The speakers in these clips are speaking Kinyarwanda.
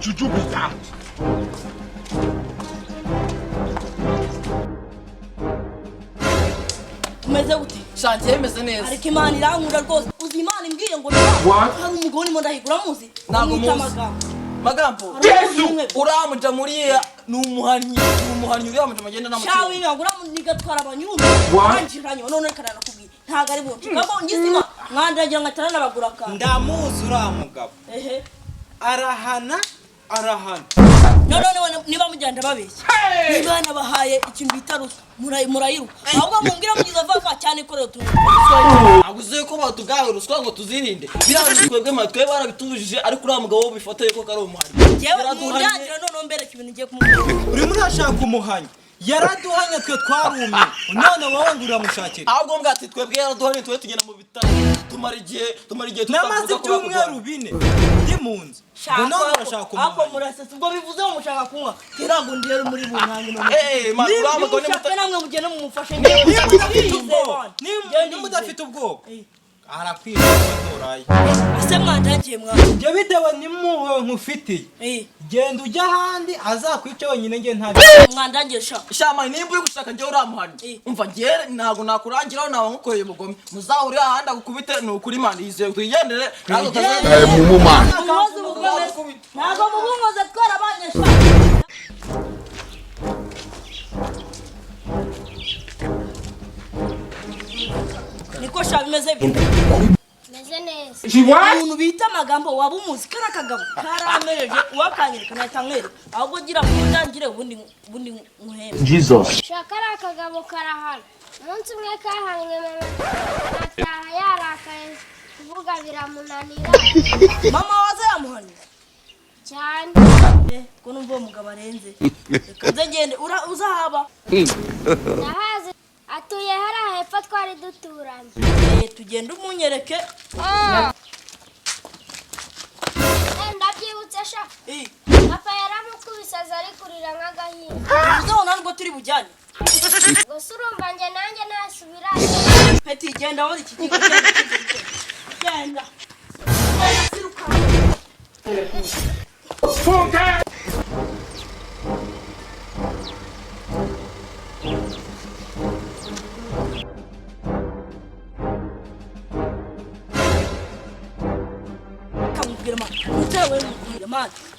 Jujubita. Umeze gute? Shangiye meze neza. Ariko Imana irankunda rwose. Uzi Imana imbwiye ngo hari umugore mo ndahigura muzi. Ntabwo muzi. Magambo. Uramuja muri n'umuhanyi uriya magenda namutima. Shawe ngura nigatwara abanyundo. Wanjiranye none karana kubwira. Ntago ari bonje. Kabo ngizima mwandagira ngatara nabaguraka. Ndamuzi uriya mugabo. Ehe. Arahana. None niba mujyanda babeshya. Niba nabahaye ikintu bitarusa murayiruka. Ahubwo mumbwira mugiza vava cyane korero tu. Aguze ko batugawe ruswa ngo tuzirinde. Biranditswe twebwe matwe barabitujije ariko uriya mugabo bifotoye ko kari umuhari. Jewe mundangira none mbere ibintu ngiye kumubwira. Uri muri ashaka umuhanya. Yaraduhanye twe twarumye. None wowe ngura mushakira. Ahubwo mbwa ati twebwe yaraduhanye twe tugenda mu bitaro. Tumara igihe namaze ibyumweru 4 ndi munzi. None urashaka umuhanya. Ako murasetse ubwo bivuze ngo mushaka kunywa. Kirango ndero muri bunange none. Uramago ni mutaka namwe mugene mu mufashe. Ni mudafite ubwoba. Arakwira ntoraye. Ase mwandagiye mwa. Nje bidewe ni muwe nkufitiye. Genda ujya handi azakwica wenyine nge ntabi. Mwandagiye sha. Shama nimba uri gushaka nje uramuhanye. Umva ngere ntago nakurangiraho nawe nkukoreye umugome. Muzahuri ahandi agukubite no kuri Imana yizeye twigendere. Ntago mumana. Ntago mubungoze twara abanyesha. Niko sha bimeze bite? Meze neza. Umuntu bita Magambo waba umuzi kana kagabo karamereje uwakanyirika natamwere ahubwo gira kundangire ubundi muhembe. Jesus. Shakara akagabo karahana. Umunsi umwe kahanywe ataha yarakaye kuvuga biramunanira. Mama waza yamuhanye Cyane. Ko numva umugabo arenze. Kaze ngende uzahaba. Nahaze atuye hara hepfo twari duturanye. Tugenda umunyereke. Ndabyibutse sha. Papa yaramukubise ari kurira nk'agahinda. Uzabona ngo turi bujyane. Gusa urumva nge nanjye nasubira. Peti genda wari iki kigo genda.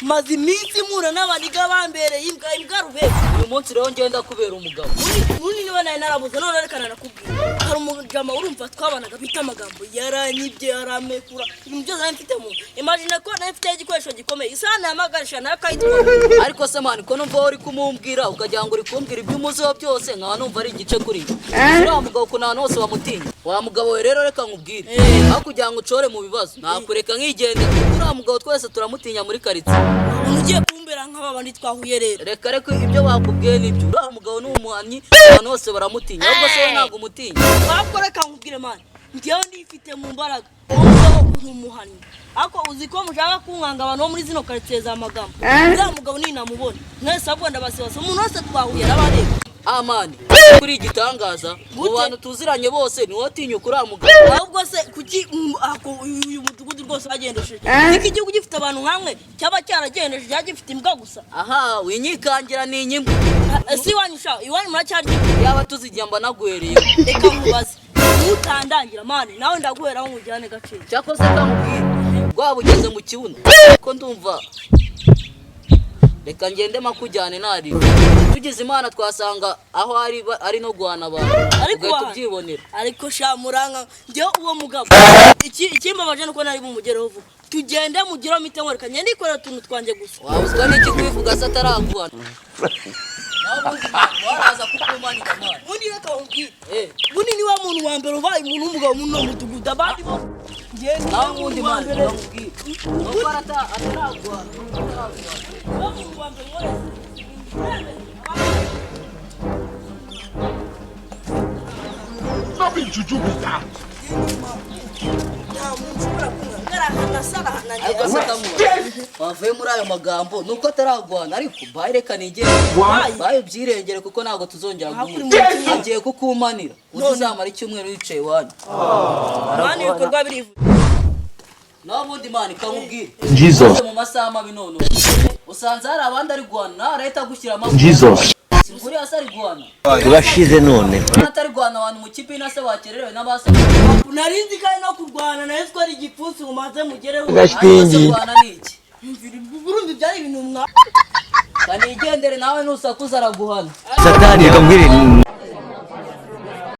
Mazi iminsi mura n'abaniga bambereye imbwa rube. Uyu munsi rero ngenda kubera umugabo. Muri niba naye narabuze none rekana nakubwira. Hari umugama urumva twabanaga bita Magambo yaranyibye yaramekura. Ibintu byose mfite mu. Imagine ko naye mfite igikoresho gikomeye. Isana yamagarisha nayo kayitwa. Ariko se man ko numva uri kumumbwira ukagira ngo uri kumbwira iby'umuzo byose nka numva ari igice kuri. Uriya mugabo ko nta nose bamutinya. Wa mugabo rero reka nkubwire. Aho kugira ngo ucore mu bibazo nakureka nkigende. Uriya mugabo twese turamutinya muri karitsiye. Ugiye kumbera nk'abandi twahuye rero. Reka ibyo bakubwiye nibyo. Uriya mugabo ni umuhanyi abantu bose baramutinya. Ahubwo se ntago umutinya. Bakoreka nkubwire man. Ngiye ndifite mu mbaraga. Umugabo uri umuhanyi. Ako uziko mushaka kunkanga abantu muri zino karitsiye za Magambo. Uriya mugabo ni namubona. Mwese abwo ndabasebase umuntu wese twahuye arabareba. Amani kuri igitangaza mu bantu tuziranye bose ni wotinyuka uriya mugabo. Ahubwo se kuki uyu mudugudu rwose bagendesheje iki gihugu gifite abantu nkamwe cyaba cyaragendesheje cyagifite imbwa gusa. Aha winyikangira ni inyimbu. Si wanyusha iwanyu muracyarya yaba tuzigamba naguhereye. Reka mubaze utandangira mane nawe ndaguheraho mujyane gace. Cyakoze kamubwira rwaba ugeze mu kibuno ko ndumva reka ngende makujyane nari tugize Imana twasanga aho ari no guhana abantu ariko tubyibonera. Ariko sha muranga ngiye uwo mugabo ikimbabaje nuko nari bumugereho vuba. Tugende mugiro mitengo reka ngende ikorera tuntu twanje gusa. Wabuzwa n'iki kwivuga se ataraguhana. Waraza kukumanika mwana. Mundi reka umbwire. Mundi ni wa muntu wa mbere ubaye umuntu umugabo muno mutuguda abandi bo. Ngende nawe mundi mwana ndamubwire. Nuko ataraguhana. Umuntu wa mbere wese. Stop it, Jujubita. Wavuye muri ayo magambo nuko ataragwana ariko bayireka nigere bayo byirengere kuko ntago tuzongera guhura. Agiye kukumanira uzamara icyumweru wicaye wanyu. Mani bikorwa birivu. naho ubundi mani kamubwire Jesus. mu masaha mabi none usanze hari abandi ari guhana leta gushyira amaguru Jesus. singuri asa ari guhana Turashize none. atari guhana abantu mu kipe inase bakererewe n'abasa narinzi kandi no kurwana nayo twari igipfunsi umaze mugereho Gashingi. guhana niki urumva byari ibintu mwa kandi igendere nawe nusakuza araguhana Satani kambwire